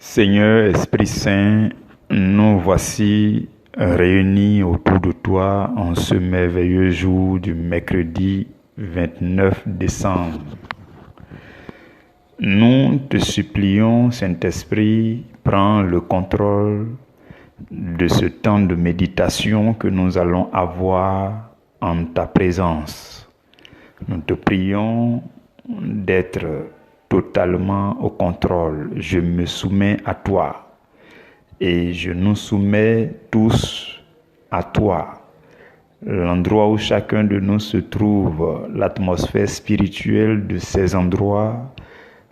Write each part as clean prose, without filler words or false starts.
Seigneur Esprit Saint, nous voici réunis autour de toi en ce merveilleux jour du mercredi 29 décembre. Nous te supplions, Saint-Esprit, prends le contrôle de ce temps de méditation que nous allons avoir en ta présence. Nous te prions d'être totalement au contrôle. Je me soumets à toi et je nous soumets tous à toi. L'endroit où chacun de nous se trouve, l'atmosphère spirituelle de ces endroits,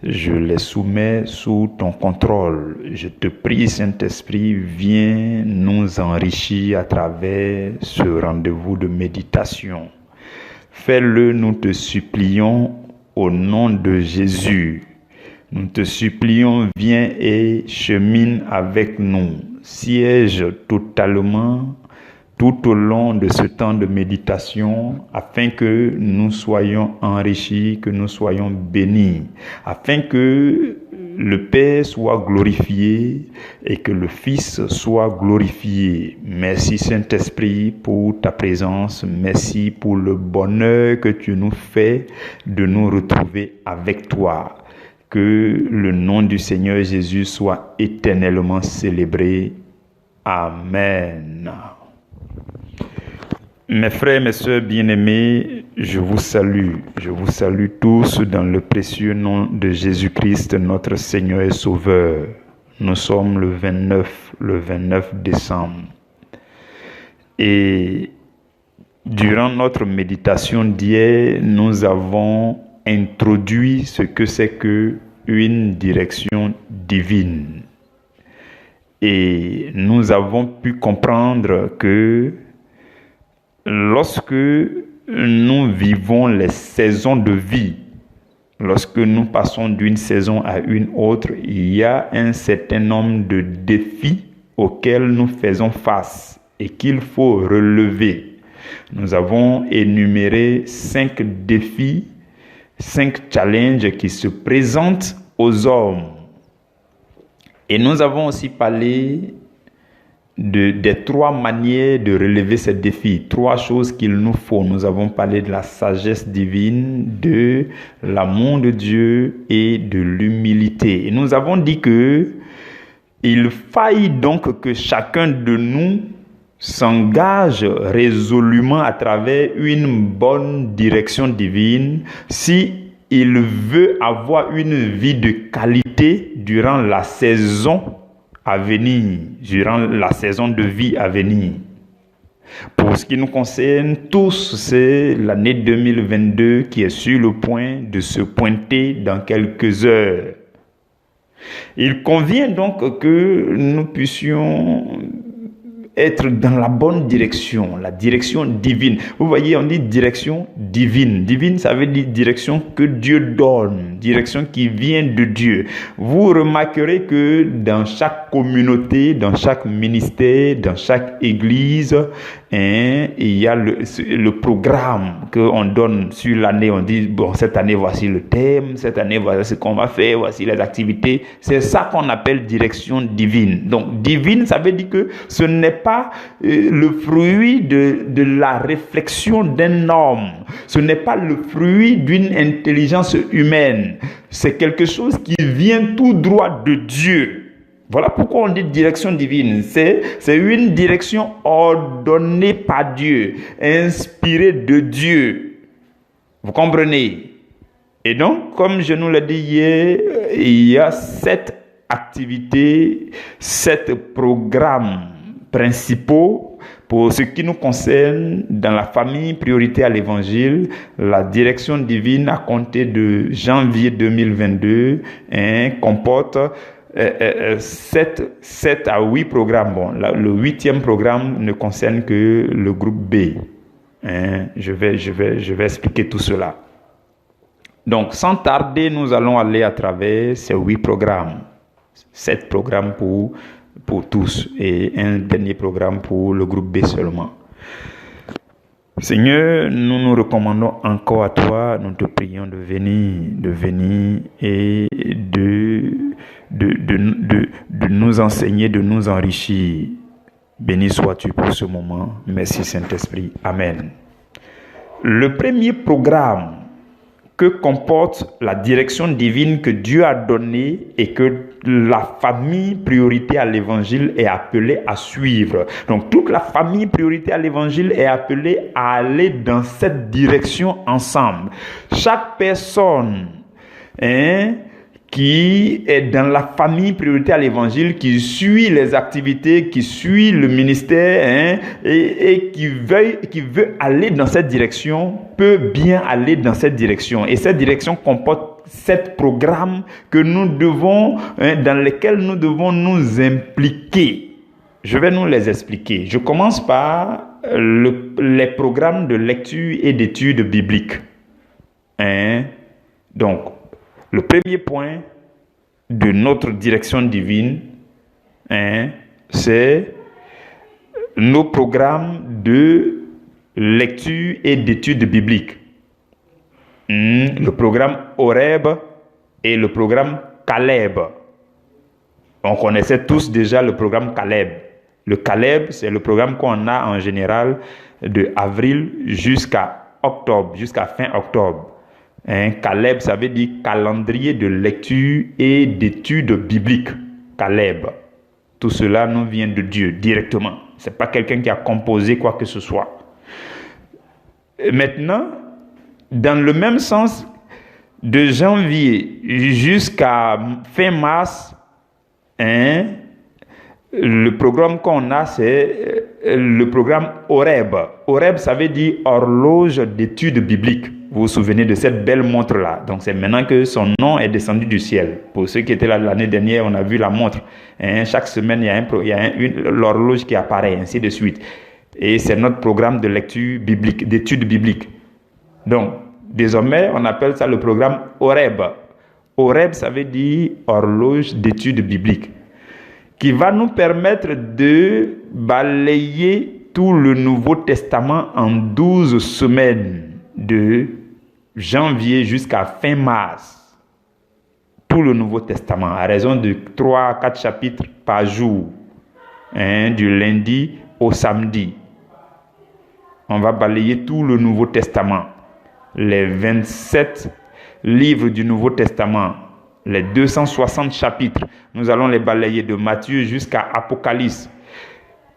je les soumets sous ton contrôle. Je te prie, Saint-Esprit, viens nous enrichir à travers ce rendez-vous de méditation. Fais-le, nous te supplions, au nom de Jésus. Nous te supplions, viens et chemine avec nous. Siège totalement tout au long de ce temps de méditation, afin que nous soyons enrichis, que nous soyons bénis, afin que le Père soit glorifié et que le Fils soit glorifié. Merci Saint-Esprit pour ta présence, merci pour le bonheur que tu nous fais de nous retrouver avec toi. Que le nom du Seigneur Jésus soit éternellement célébré. Amen. Mes frères, mes sœurs bien-aimés, je vous salue tous dans le précieux nom de Jésus-Christ, notre Seigneur et Sauveur. Nous sommes le 29 décembre. Et durant notre méditation d'hier, nous avons introduit ce que c'est que une direction divine. Et nous avons pu comprendre que lorsque nous vivons les saisons de vie, lorsque nous passons d'une saison à une autre, il y a un certain nombre de défis auxquels nous faisons face et qu'il faut relever. Nous avons énuméré 5 défis, 5 challenges qui se présentent aux hommes. Et nous avons aussi parlé des 3 manières de relever ces défis, 3 choses qu'il nous faut. Nous avons parlé de la sagesse divine, de l'amour de Dieu et de l'humilité. Et nous avons dit que il faille donc que chacun de nous s'engage résolument à travers une bonne direction divine si il veut avoir une vie de qualité durant la saison à venir, durant la saison de vie à venir. Pour ce qui nous concerne tous, c'est l'année 2022 qui est sur le point de se pointer dans quelques heures. Il convient donc que nous puissions être dans la bonne direction, la direction divine. Vous voyez, on dit direction divine. Divine, ça veut dire direction que Dieu donne, direction qui vient de Dieu. Vous remarquerez que dans chaque communauté, dans chaque ministère, dans chaque église, il y a le programme qu'on donne sur l'année. On dit, bon, cette année, voici le thème, cette année, voici ce qu'on va faire, voici les activités. C'est ça qu'on appelle direction divine. Donc, divine, ça veut dire que ce n'est pas le fruit de la réflexion d'un homme. Ce n'est pas le fruit d'une intelligence humaine. C'est quelque chose qui vient tout droit de Dieu. Voilà pourquoi on dit direction divine. C'est une direction ordonnée par Dieu, inspirée de Dieu. Vous comprenez? Et donc, comme je nous l'ai dit hier, il y a 7 activités, 7 programmes principaux pour ce qui nous concerne dans la famille priorité à l'évangile, la direction divine à compter de janvier 2022 comporte 7 à 8 programmes. Bon, le 8e programme ne concerne que le groupe B. Je vais expliquer tout cela. Donc, sans tarder, nous allons aller à travers ces 8 programmes. 7 programmes pour tous et un dernier programme pour le groupe B seulement. Seigneur, nous nous recommandons encore à toi, nous te prions de venir et de nous enseigner, de nous enrichir. Béni sois-tu pour ce moment. Merci Saint-Esprit. Amen. Le premier programme que comporte la direction divine que Dieu a donnée et que la famille priorité à l'évangile est appelée à suivre. Donc toute la famille priorité à l'évangile est appelée à aller dans cette direction ensemble. Chaque personne qui est dans la famille priorité à l'évangile, qui suit les activités, qui suit le ministère et qui veut aller dans cette direction, peut bien aller dans cette direction. Et cette direction comporte 7 programmes que nous devons, dans lesquels nous devons nous impliquer. Je vais nous les expliquer. Je commence par les programmes de lecture et d'études bibliques. Donc, le premier point de notre direction divine, c'est nos programmes de lecture et d'études bibliques. Le programme Horeb et le programme Caleb. On connaissait tous déjà le programme Caleb. Le Caleb, c'est le programme qu'on a en général de avril jusqu'à octobre, jusqu'à fin octobre. Caleb, ça veut dire calendrier de lecture et d'études bibliques. Caleb. Tout cela nous vient de Dieu directement. Ce n'est pas quelqu'un qui a composé quoi que ce soit. Et maintenant, dans le même sens, de janvier jusqu'à fin mars, le programme qu'on a, c'est le programme Horeb. Horeb, ça veut dire horloge d'études bibliques. Vous vous souvenez de cette belle montre-là. Donc, c'est maintenant que son nom est descendu du ciel. Pour ceux qui étaient là l'année dernière, on a vu la montre. Chaque semaine, il y a l'horloge qui apparaît, ainsi de suite. Et c'est notre programme de lecture biblique, d'études bibliques. Donc, désormais, on appelle ça le programme Horeb. Horeb, ça veut dire horloge d'études bibliques, qui va nous permettre de balayer tout le Nouveau Testament en 12 semaines, de janvier jusqu'à fin mars. Tout le Nouveau Testament, à raison de 3 à 4 chapitres par jour, du lundi au samedi. On va balayer tout le Nouveau Testament, les 27 livres du Nouveau Testament, les 260 chapitres. Nous allons les balayer de Matthieu jusqu'à Apocalypse.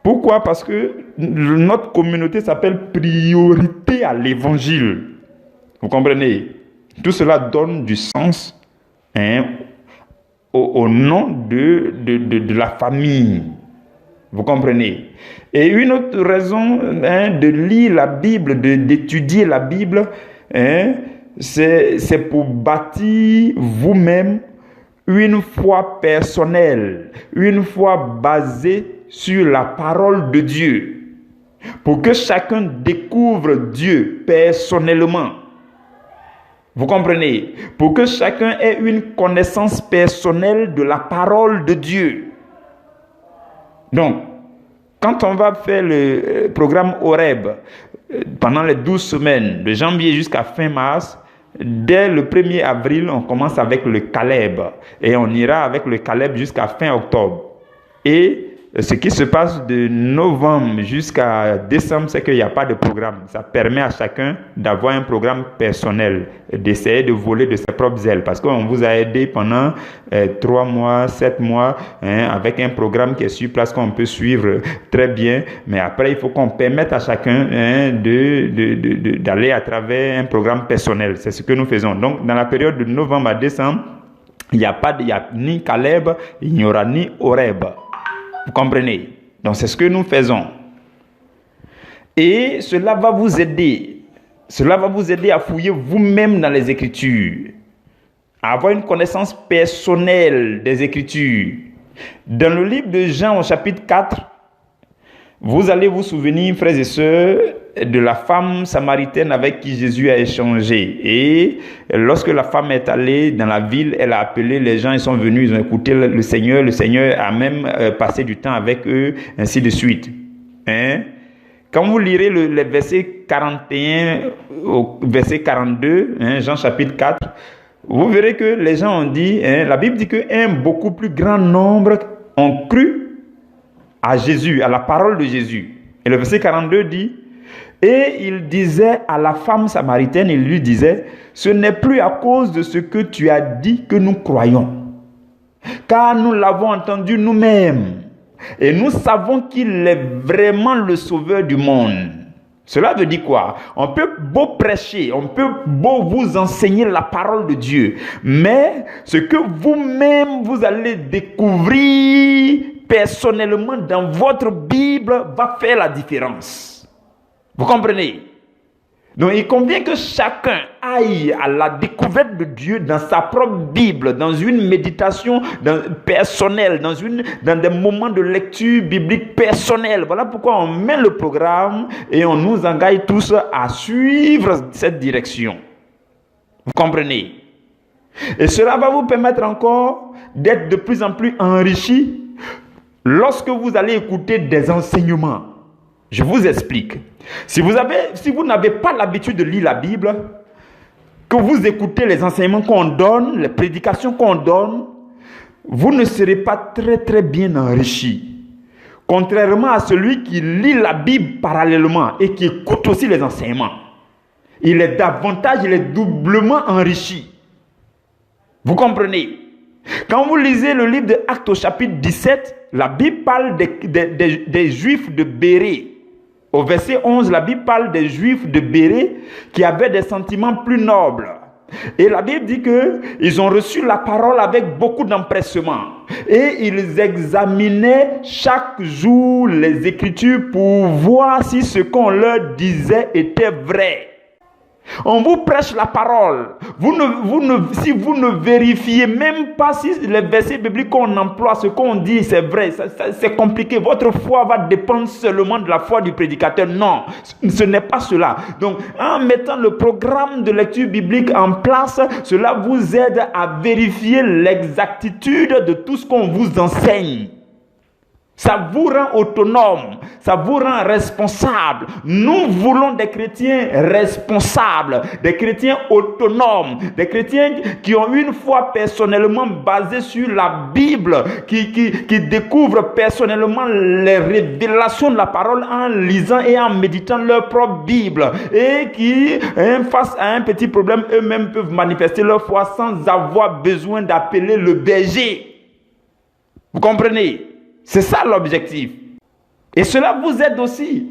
Pourquoi? Parce que notre communauté s'appelle priorité à l'évangile. Vous comprenez? Tout cela donne du sens au nom de la famille. Vous comprenez? Et une autre raison de lire la Bible, d'étudier la Bible, c'est pour bâtir vous-même une foi personnelle, une foi basée sur la parole de Dieu, pour que chacun découvre Dieu personnellement. Vous comprenez? Pour que chacun ait une connaissance personnelle de la parole de Dieu. Donc, quand on va faire le programme Horeb pendant les 12 semaines, de janvier jusqu'à fin mars, dès le 1er avril, on commence avec le Caleb. Et on ira avec le Caleb jusqu'à fin octobre. Et ce qui se passe de novembre jusqu'à décembre, c'est qu'il n'y a pas de programme. Ça permet à chacun d'avoir un programme personnel, d'essayer de voler de ses propres ailes. Parce qu'on vous a aidé pendant 3 mois, 7 mois, avec un programme qui est sur place qu'on peut suivre très bien. Mais après, il faut qu'on permette à chacun d'aller à travers un programme personnel. C'est ce que nous faisons. Donc, dans la période de novembre à décembre, il n'y a ni Caleb, il n'y aura ni Horeb. Vous comprenez? Donc, c'est ce que nous faisons. Et cela va vous aider. Cela va vous aider à fouiller vous-même dans les Écritures, à avoir une connaissance personnelle des Écritures. Dans le livre de Jean, au chapitre 4, vous allez vous souvenir, frères et sœurs, de la femme samaritaine avec qui Jésus a échangé. Et lorsque la femme est allée dans la ville, elle a appelé les gens, ils sont venus, ils ont écouté le Seigneur a même passé du temps avec eux, ainsi de suite. Quand vous lirez les versets 41 au verset 42, Jean chapitre 4, vous verrez que les gens ont dit, la Bible dit qu'un beaucoup plus grand nombre ont cru à Jésus, à la parole de Jésus. Et le verset 42 dit, et il disait à la femme samaritaine, il lui disait, ce n'est plus à cause de ce que tu as dit que nous croyons, car nous l'avons entendu nous-mêmes, et nous savons qu'il est vraiment le sauveur du monde. Cela veut dire quoi? On peut beau prêcher, on peut beau vous enseigner la parole de Dieu, mais ce que vous-même vous allez découvrir personnellement dans votre Bible va faire la différence. Vous comprenez? Donc il convient que chacun aille à la découverte de Dieu dans sa propre Bible, dans une méditation personnelle, dans des moments de lecture biblique personnelle. Voilà pourquoi on met le programme et on nous engage tous à suivre cette direction. Vous comprenez? Et cela va vous permettre encore d'être de plus en plus enrichi lorsque vous allez écouter des enseignements. Je vous explique. Si vous n'avez pas l'habitude de lire la Bible, que vous écoutez les enseignements qu'on donne, les prédications qu'on donne, vous ne serez pas très très bien enrichi. Contrairement à celui qui lit la Bible parallèlement et qui écoute aussi les enseignements. Il est doublement enrichi. Vous comprenez? Quand vous lisez le livre de Actes au chapitre 17, la Bible parle des Juifs de Bérée. Au verset 11, la Bible parle des Juifs de Bérée qui avaient des sentiments plus nobles. Et la Bible dit qu'ils ont reçu la parole avec beaucoup d'empressement. Et ils examinaient chaque jour les Écritures pour voir si ce qu'on leur disait était vrai. On vous prêche la parole. Si vous ne vérifiez même pas si les versets bibliques qu'on emploie, ce qu'on dit, c'est vrai, c'est compliqué. Votre foi va dépendre seulement de la foi du prédicateur. Non, ce n'est pas cela. Donc, en mettant le programme de lecture biblique en place, cela vous aide à vérifier l'exactitude de tout ce qu'on vous enseigne. Ça vous rend autonome, ça vous rend responsable. Nous voulons des chrétiens responsables, des chrétiens autonomes, des chrétiens qui ont une foi personnellement basée sur la Bible, qui découvrent personnellement les révélations de la parole en lisant et en méditant leur propre Bible, et qui, face à un petit problème, eux-mêmes peuvent manifester leur foi sans avoir besoin d'appeler le berger. Vous comprenez? C'est ça l'objectif. Et cela vous aide aussi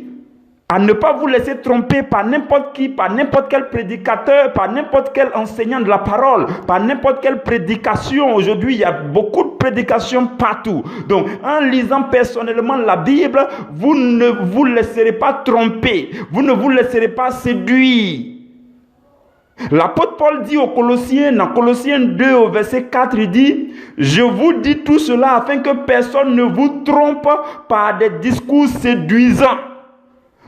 à ne pas vous laisser tromper par n'importe qui, par n'importe quel prédicateur, par n'importe quel enseignant de la parole, par n'importe quelle prédication. Aujourd'hui, il y a beaucoup de prédications partout. Donc, en lisant personnellement la Bible, vous ne vous laisserez pas tromper. Vous ne vous laisserez pas séduire. L'apôtre Paul dit aux Colossiens, dans Colossiens 2 au verset 4, il dit, je vous dis tout cela afin que personne ne vous trompe par des discours séduisants.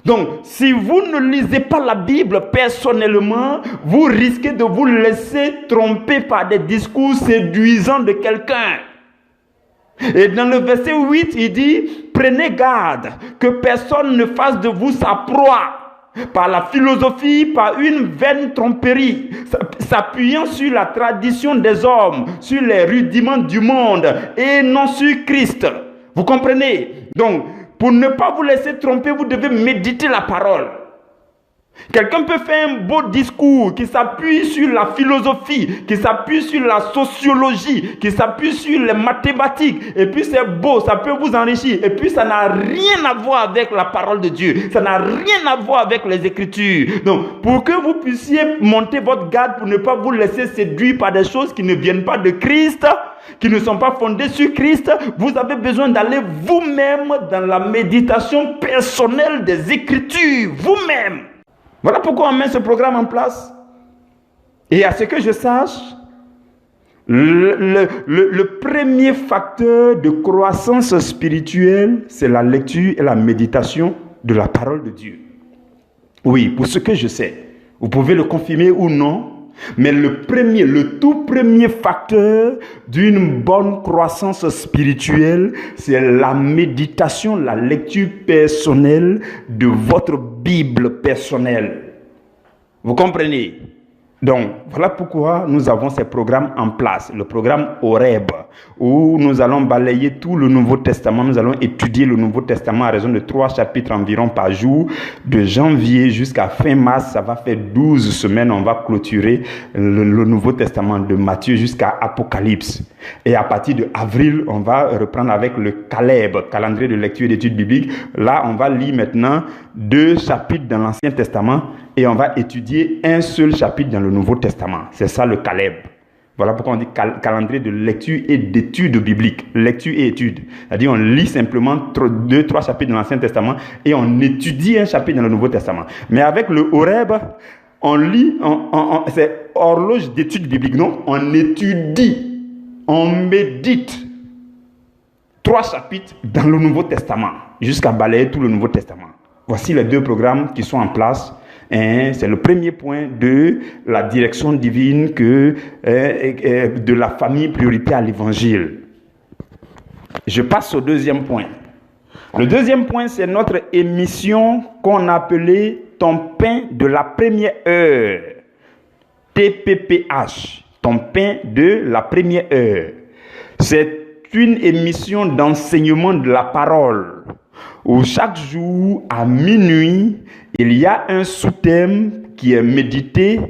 Donc, si vous ne lisez pas la Bible personnellement, vous risquez de vous laisser tromper par des discours séduisants de quelqu'un. Et dans le verset 8, il dit, prenez garde que personne ne fasse de vous sa proie par la philosophie, par une vaine tromperie, s'appuyant sur la tradition des hommes, sur les rudiments du monde et non sur Christ. Vous comprenez? Donc, pour ne pas vous laisser tromper, vous devez méditer la parole. Quelqu'un peut faire un beau discours qui s'appuie sur la philosophie, qui s'appuie sur la sociologie, qui s'appuie sur les mathématiques. Et puis c'est beau, ça peut vous enrichir. Et puis ça n'a rien à voir avec la parole de Dieu. Ça n'a rien à voir avec les Écritures. Donc, pour que vous puissiez monter votre garde pour ne pas vous laisser séduire par des choses qui ne viennent pas de Christ, qui ne sont pas fondées sur Christ, vous avez besoin d'aller vous-même dans la méditation personnelle des Écritures. Vous-même. Voilà pourquoi on met ce programme en place. Et à ce que je sache, le premier facteur de croissance spirituelle, c'est la lecture et la méditation de la parole de Dieu. Oui, pour ce que je sais. Vous pouvez le confirmer ou non, mais le tout premier facteur d'une bonne croissance spirituelle, c'est la méditation, la lecture personnelle de votre Bible personnelle. Vous comprenez? Donc, voilà pourquoi nous avons ces programmes en place. Le programme Horeb, où nous allons balayer tout le Nouveau Testament. Nous allons étudier le Nouveau Testament à raison de 3 chapitres environ par jour. De janvier jusqu'à fin mars, ça va faire 12 semaines. On va clôturer le Nouveau Testament de Matthieu jusqu'à Apocalypse. Et à partir de avril, on va reprendre avec le Caleb, calendrier de lecture et d'études bibliques. Là, on va lire maintenant 2 chapitres dans l'Ancien Testament et on va étudier un seul chapitre dans le Nouveau Testament. C'est ça le Caleb. Voilà pourquoi on dit calendrier de lecture et d'études bibliques. Lecture et études. C'est-à-dire on lit simplement 2-3 chapitres dans l'Ancien Testament et on étudie un chapitre dans le Nouveau Testament. Mais avec le Horeb, on lit, c'est horloge d'études bibliques, non? On étudie, on médite 3 chapitres dans le Nouveau Testament jusqu'à balayer tout le Nouveau Testament. Voici les 2 programmes qui sont en place. C'est le premier point de la direction divine de la famille prioritaire à l'évangile. Je passe au deuxième point. Le deuxième point, c'est notre émission qu'on appelait Ton pain de la première heure. TPPH. Ton pain de la première heure. C'est une émission d'enseignement de la parole où chaque jour à minuit, il y a un sous-thème qui est médité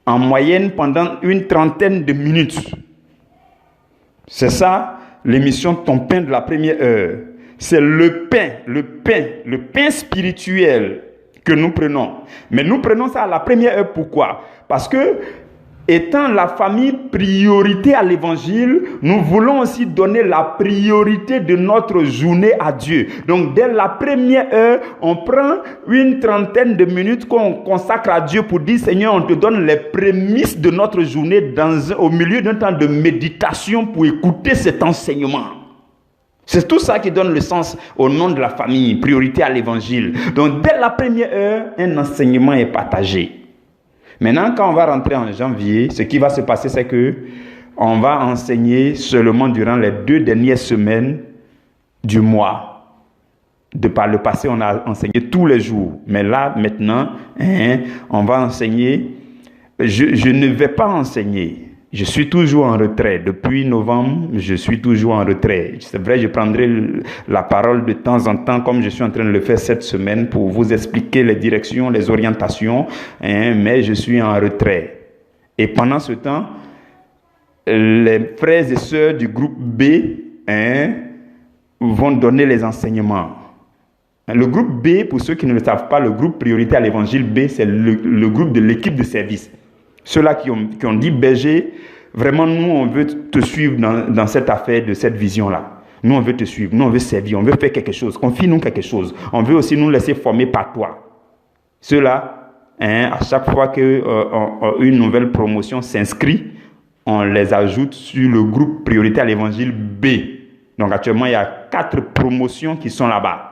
en moyenne pendant une trentaine de minutes. C'est ça l'émission Ton pain de la première heure. C'est le pain spirituel que nous prenons. Mais nous prenons ça à la première heure. Pourquoi? Parce que étant la famille priorité à l'évangile, nous voulons aussi donner la priorité de notre journée à Dieu. Donc, dès la première heure, on prend une trentaine de minutes qu'on consacre à Dieu pour dire, Seigneur, on te donne les prémices de notre journée au milieu d'un temps de méditation pour écouter cet enseignement. C'est tout ça qui donne le sens au nom de la famille, priorité à l'évangile. Donc, dès la première heure, un enseignement est partagé. Maintenant, quand on va rentrer en janvier, ce qui va se passer, c'est que on va enseigner seulement durant les 2 dernières semaines du mois. Par le passé, on a enseigné tous les jours. Mais là, maintenant, on va enseigner. Je ne vais pas enseigner. Je suis toujours en retrait. Depuis novembre, je suis toujours en retrait. C'est vrai, je prendrai la parole de temps en temps, comme je suis en train de le faire cette semaine, pour vous expliquer les directions, les orientations, mais je suis en retrait. Et pendant ce temps, les frères et sœurs du groupe B vont donner les enseignements. Le groupe B, pour ceux qui ne le savent pas, le groupe priorité à l'évangile B, c'est le groupe de l'équipe de service. Ceux-là qui ont dit, Berger, vraiment, nous, on veut te suivre dans cette affaire de cette vision-là. Nous, on veut te suivre, nous, on veut servir, on veut faire quelque chose. Confie-nous quelque chose. On veut aussi nous laisser former par toi. Ceux-là, à chaque fois qu'une nouvelle promotion s'inscrit, on les ajoute sur le groupe priorité à l'évangile B. Donc, actuellement, il y a 4 promotions qui sont là-bas.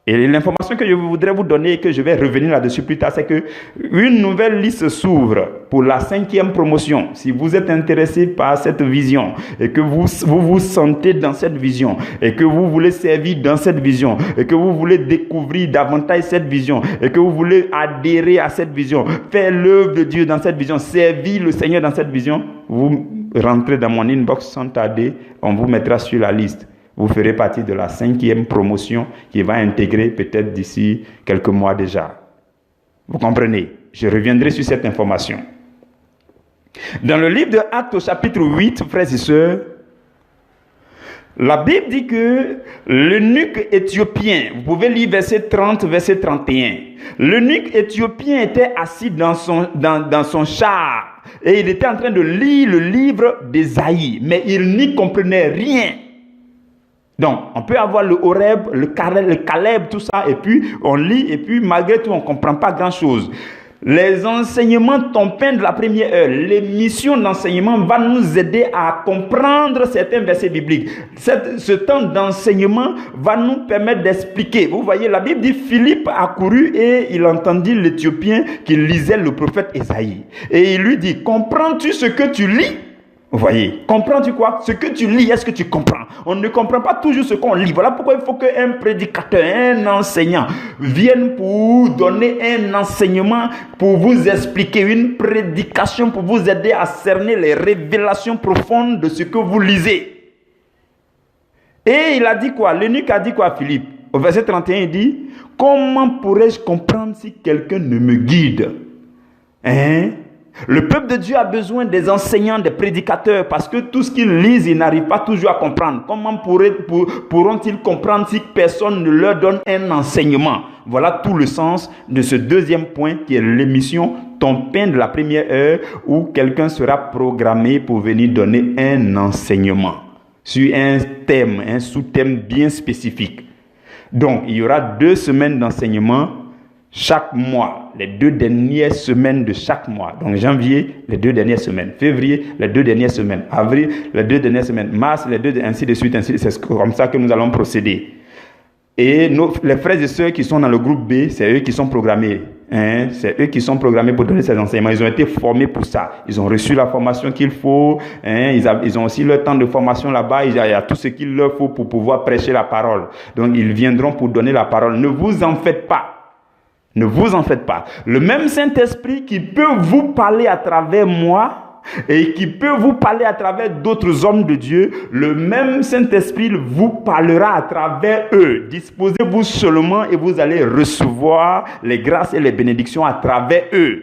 Et l'information que je voudrais vous donner et que je vais revenir là-dessus plus tard, c'est qu'une nouvelle liste s'ouvre pour la 5e promotion. Si vous êtes intéressé par cette vision et que vous vous sentez dans cette vision et que vous voulez servir dans cette vision et que vous voulez découvrir davantage cette vision et que vous voulez adhérer à cette vision, faire l'œuvre de Dieu dans cette vision, servir le Seigneur dans cette vision, vous rentrez dans mon inbox sans tarder, on vous mettra sur la liste. Vous ferez partie de la 5e promotion qui va intégrer peut-être d'ici quelques mois déjà. Vous comprenez? Je reviendrai sur cette information. Dans le livre de Actes au chapitre 8, frères et sœurs, la Bible dit que l'eunuque éthiopien, vous pouvez lire verset 30, verset 31. L'eunuque éthiopien était assis dans son char et il était en train de lire le livre d'Ésaïe, mais il n'y comprenait rien. Donc, on peut avoir le Horeb, le Caleb, tout ça, et puis on lit, et puis malgré tout, on ne comprend pas grand-chose. Les enseignements Ton pain de la première heure, l'émission d'enseignement va nous aider à comprendre certains versets bibliques. Ce temps d'enseignement va nous permettre d'expliquer. Vous voyez, la Bible dit, Philippe a couru et il entendit l'Éthiopien qui lisait le prophète Ésaïe. Et il lui dit, comprends-tu ce que tu lis? Vous voyez, comprends-tu quoi? Ce que tu lis, est-ce que tu comprends? On ne comprend pas toujours ce qu'on lit. Voilà pourquoi il faut qu'un prédicateur, un enseignant vienne pour donner un enseignement, pour vous expliquer une prédication, pour vous aider à cerner les révélations profondes de ce que vous lisez. Et il a dit quoi? L'eunuque a dit quoi à Philippe? Au verset 31, il dit, comment pourrais-je comprendre si quelqu'un ne me guide? Le peuple de Dieu a besoin des enseignants, des prédicateurs, parce que tout ce qu'ils lisent, ils n'arrivent pas toujours à comprendre. Comment pourront-ils comprendre si personne ne leur donne un enseignement? Voilà tout le sens de ce deuxième point qui est l'émission Ton pain de la première heure, où quelqu'un sera programmé pour venir donner un enseignement sur un thème, un sous-thème bien spécifique. Donc, il y aura 2 semaines d'enseignement chaque mois, les 2 dernières semaines de chaque mois. Donc janvier, les 2 dernières semaines. Février, les 2 dernières semaines. Avril, les 2 dernières semaines. Mars, les 2, ainsi de suite, ainsi de suite. C'est comme ça que nous allons procéder. Et les frères et sœurs qui sont dans le groupe B, c'est eux qui sont programmés. C'est eux qui sont programmés pour donner ces enseignements. Ils ont été formés pour ça. Ils ont reçu la formation qu'il faut. Ils ont aussi leur temps de formation là-bas. Il y a tout ce qu'il leur faut pour pouvoir prêcher la parole. Donc ils viendront pour donner la parole. Ne vous en faites pas. Ne vous en faites pas. Le même Saint-Esprit qui peut vous parler à travers moi et qui peut vous parler à travers d'autres hommes de Dieu, le même Saint-Esprit vous parlera à travers eux. Disposez-vous seulement et vous allez recevoir les grâces et les bénédictions à travers eux.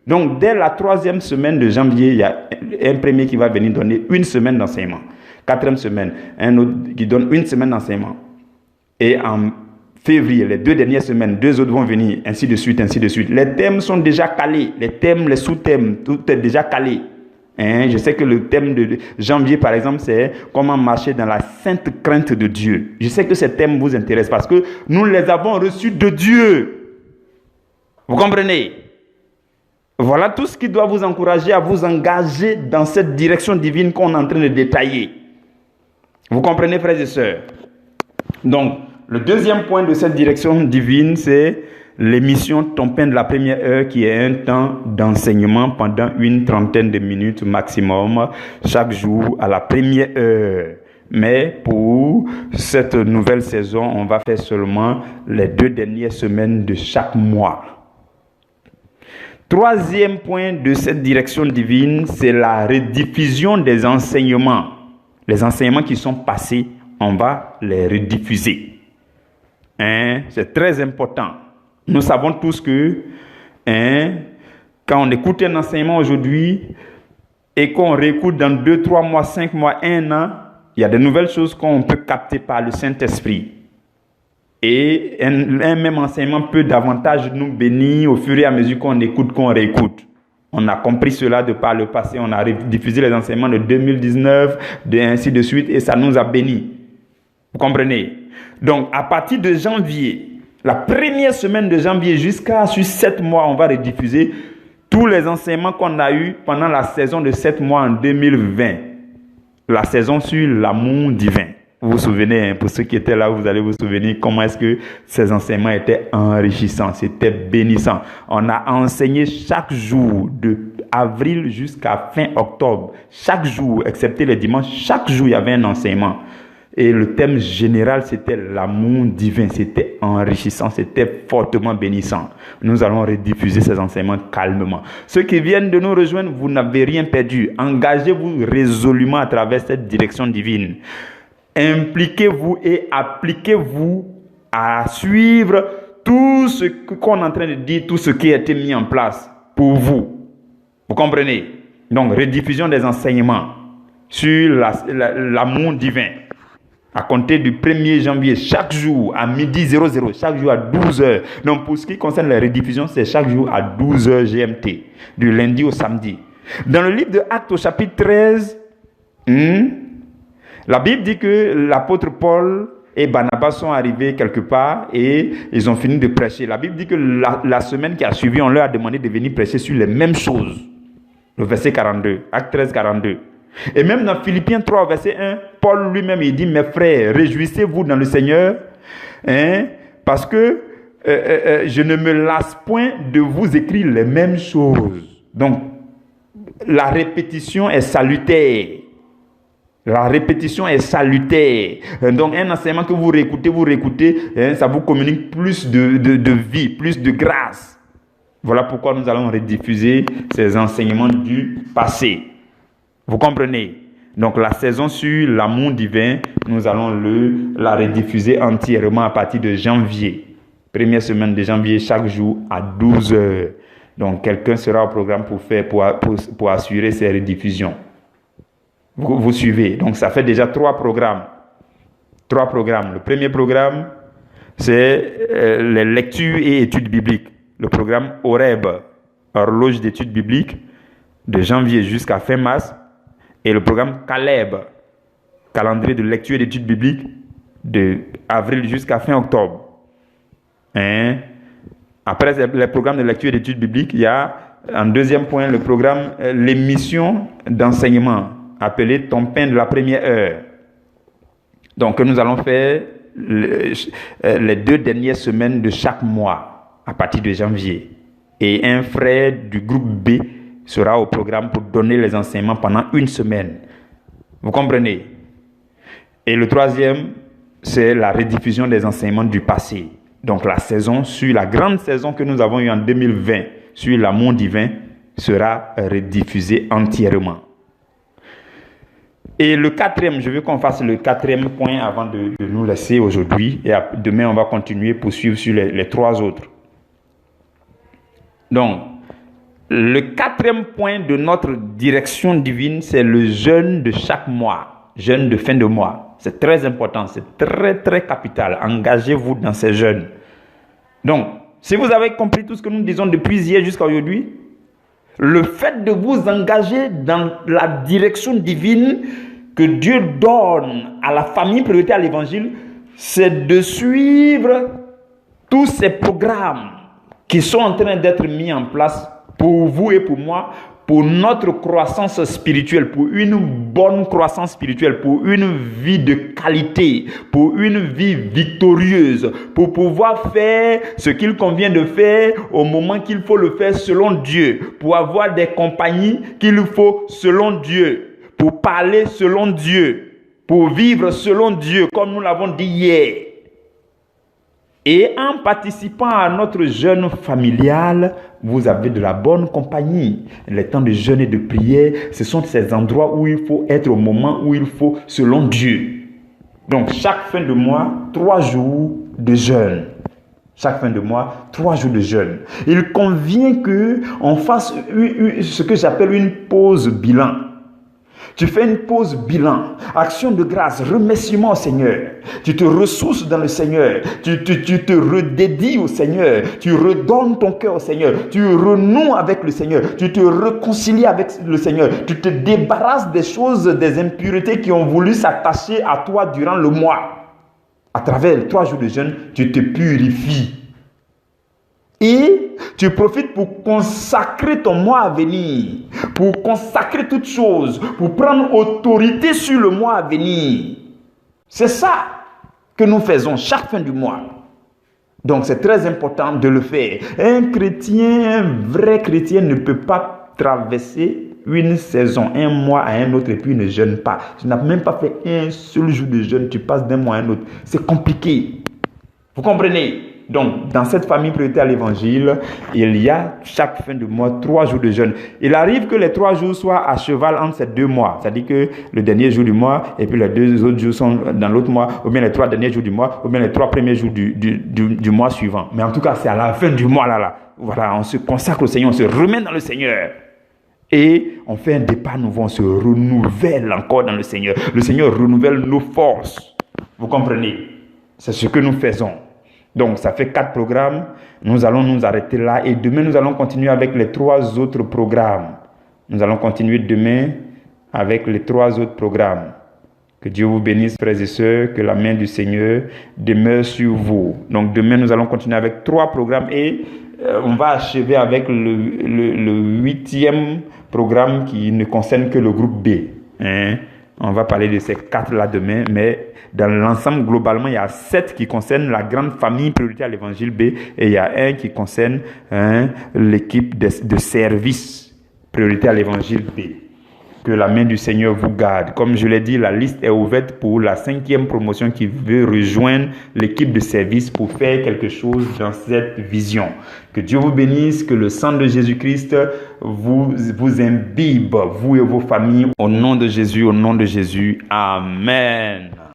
Donc, dès la 3e semaine de janvier, il y a un premier qui va venir donner 1 semaine d'enseignement. 4e semaine, un autre qui donne 1 semaine d'enseignement. Et en février, les 2 dernières semaines, 2 autres vont venir, ainsi de suite, ainsi de suite. Les thèmes sont déjà calés, les thèmes, les sous-thèmes, tout est déjà calé. Je sais que le thème de janvier, par exemple, c'est comment marcher dans la sainte crainte de Dieu. Je sais que ces thèmes vous intéressent parce que nous les avons reçus de Dieu. Vous comprenez? Voilà tout ce qui doit vous encourager à vous engager dans cette direction divine qu'on est en train de détailler. Vous comprenez, frères et sœurs? Donc, le deuxième point de cette direction divine, c'est l'émission Ton pain de la première heure, qui est un temps d'enseignement pendant une 30aine de minutes maximum, chaque jour à la première heure. Mais pour cette nouvelle saison, on va faire seulement les 2 dernières semaines de chaque mois. 3e point de cette direction divine, c'est la rediffusion des enseignements. Les enseignements qui sont passés, on va les rediffuser. C'est très important. Nous savons tous que quand on écoute un enseignement aujourd'hui et qu'on réécoute dans 2, 3 mois, 5 mois, 1 an, il y a de nouvelles choses qu'on peut capter par le Saint-Esprit. Et un même enseignement peut davantage nous bénir au fur et à mesure qu'on écoute, qu'on réécoute. On a compris cela de par le passé. On a diffusé les enseignements de 2019, ainsi de suite, et ça nous a bénis. Vous comprenez? Donc, à partir de janvier, la première semaine de janvier jusqu'à sur 7 mois, on va rediffuser tous les enseignements qu'on a eus pendant la saison de 7 mois en 2020. La saison sur l'amour divin. Vous vous souvenez, pour ceux qui étaient là, vous allez vous souvenir comment est-ce que ces enseignements étaient enrichissants, c'était bénissant. On a enseigné chaque jour, de avril jusqu'à fin octobre. Chaque jour, excepté les dimanches, chaque jour, il y avait un enseignement. Et le thème général, c'était l'amour divin. C'était enrichissant, c'était fortement bénissant. Nous allons rediffuser ces enseignements calmement. Ceux qui viennent de nous rejoindre, vous n'avez rien perdu. Engagez-vous résolument à travers cette direction divine. Impliquez-vous et appliquez-vous à suivre tout ce qu'on est en train de dire, tout ce qui a été mis en place pour vous. Vous comprenez? Donc, rediffusion des enseignements sur l'amour divin. À compter du 1er janvier, chaque jour à midi 00, chaque jour à 12h. Donc, pour ce qui concerne la rediffusion, c'est chaque jour à 12h GMT, du lundi au samedi. Dans le livre de Actes au chapitre 13, la Bible dit que l'apôtre Paul et Barnabas sont arrivés quelque part et ils ont fini de prêcher. La Bible dit que la semaine qui a suivi, on leur a demandé de venir prêcher sur les mêmes choses. Le verset 42, Acte 13, 42. Et même dans Philippiens 3, verset 1, Paul lui-même, il dit, mes frères, réjouissez-vous dans le Seigneur, parce que je ne me lasse point de vous écrire les mêmes choses. Donc, la répétition est salutaire. La répétition est salutaire. Donc, un enseignement que vous réécoutez, ça vous communique plus de vie, plus de grâce. Voilà pourquoi nous allons rediffuser ces enseignements du passé. Vous comprenez? Donc, la saison sur l'amour divin, nous allons la rediffuser entièrement à partir de janvier. Première semaine de janvier, chaque jour à 12 heures. Donc, quelqu'un sera au programme pour assurer ces rediffusions. Vous suivez. Donc, ça fait déjà 3 programmes. 3 programmes. Le premier programme, c'est les lectures et études bibliques. Le programme Horeb, horloge d'études bibliques, de janvier jusqu'à fin mars. Et le programme Caleb, calendrier de lecture et d'études bibliques, de avril jusqu'à fin octobre. Après les programmes de lecture et d'études bibliques, il y a en deuxième point le programme, l'émission d'enseignement, appelée Ton pain de la première heure. Donc, nous allons faire les 2 dernières semaines de chaque mois, à partir de janvier. Et un frère du groupe B sera au programme pour donner les enseignements pendant 1 semaine. Vous comprenez? Et le troisième, c'est la rediffusion des enseignements du passé. Donc, la grande saison que nous avons eue en 2020 sur l'amour divin sera rediffusée entièrement. Et le 4e, je veux qu'on fasse le 4e point avant de nous laisser aujourd'hui. Et demain, on va continuer, poursuivre sur les 3 autres. Donc, le 4e point de notre direction divine, c'est le jeûne de chaque mois, jeûne de fin de mois. C'est très important, c'est très très capital. Engagez-vous dans ces jeûnes. Donc, si vous avez compris tout ce que nous disons depuis hier jusqu'à aujourd'hui, le fait de vous engager dans la direction divine que Dieu donne à la famille prioritaire à l'évangile, c'est de suivre tous ces programmes qui sont en train d'être mis en place pour vous et pour moi, pour notre croissance spirituelle, pour une bonne croissance spirituelle, pour une vie de qualité, pour une vie victorieuse, pour pouvoir faire ce qu'il convient de faire au moment qu'il faut le faire selon Dieu, pour avoir des compagnies qu'il faut selon Dieu, pour parler selon Dieu, pour vivre selon Dieu, comme nous l'avons dit hier. Et en participant à notre jeûne familial, vous avez de la bonne compagnie. Les temps de jeûne et de prière, ce sont ces endroits où il faut être au moment où il faut selon Dieu. Donc, chaque fin de mois, 3 jours de jeûne. Chaque fin de mois, 3 jours de jeûne. Il convient qu'on fasse ce que j'appelle une pause bilan. Tu fais une pause bilan, action de grâce, remerciement au Seigneur. Tu te ressources dans le Seigneur. Tu te redédies au Seigneur. Tu redonnes ton cœur au Seigneur. Tu renoues avec le Seigneur. Tu te réconcilies avec le Seigneur. Tu te débarrasses des choses, des impuretés qui ont voulu s'attacher à toi durant le mois. À travers les 3 jours de jeûne, tu te purifies. Et tu profites pour consacrer ton mois à venir, pour consacrer toutes choses, pour prendre autorité sur le mois à venir. C'est ça que nous faisons chaque fin du mois. Donc c'est très important de le faire. Un vrai chrétien ne peut pas traverser une saison, un mois à un autre et puis ne jeûne pas. Tu n'as même pas fait un seul jour de jeûne, tu passes d'un mois à un autre. C'est compliqué. Vous comprenez? Donc, dans cette famille prioritaire à l'évangile, il y a chaque fin de mois 3 jours de jeûne. Il arrive que les 3 jours soient à cheval entre ces 2 mois. C'est-à-dire que le dernier jour du mois et puis les 2 autres jours sont dans l'autre mois, ou bien les 3 derniers jours du mois, ou bien les 3 premiers jours du mois suivant. Mais en tout cas, c'est à la fin du mois là. Voilà, on se consacre au Seigneur, on se remet dans le Seigneur. Et on fait un départ nouveau, on se renouvelle encore dans le Seigneur. Le Seigneur renouvelle nos forces. Vous comprenez? C'est ce que nous faisons. Donc, ça fait 4 programmes. Nous allons nous arrêter là. Et demain, nous allons continuer avec les 3 autres programmes. Nous allons continuer demain avec les 3 autres programmes. Que Dieu vous bénisse, frères et sœurs. Que la main du Seigneur demeure sur vous. Donc, demain, nous allons continuer avec 3 programmes. Et on va achever avec le 8e programme qui ne concerne que le groupe B. On va parler de ces 4-là demain, mais dans l'ensemble, globalement, il y a 7 qui concernent la grande famille prioritaire à l'évangile B et il y a un qui concerne l'équipe de service priorité à l'évangile B. Que la main du Seigneur vous garde. Comme je l'ai dit, la liste est ouverte pour la 5e promotion qui veut rejoindre l'équipe de service pour faire quelque chose dans cette vision. Que Dieu vous bénisse, que le sang de Jésus-Christ vous imbibe, vous et vos familles, au nom de Jésus, au nom de Jésus. Amen.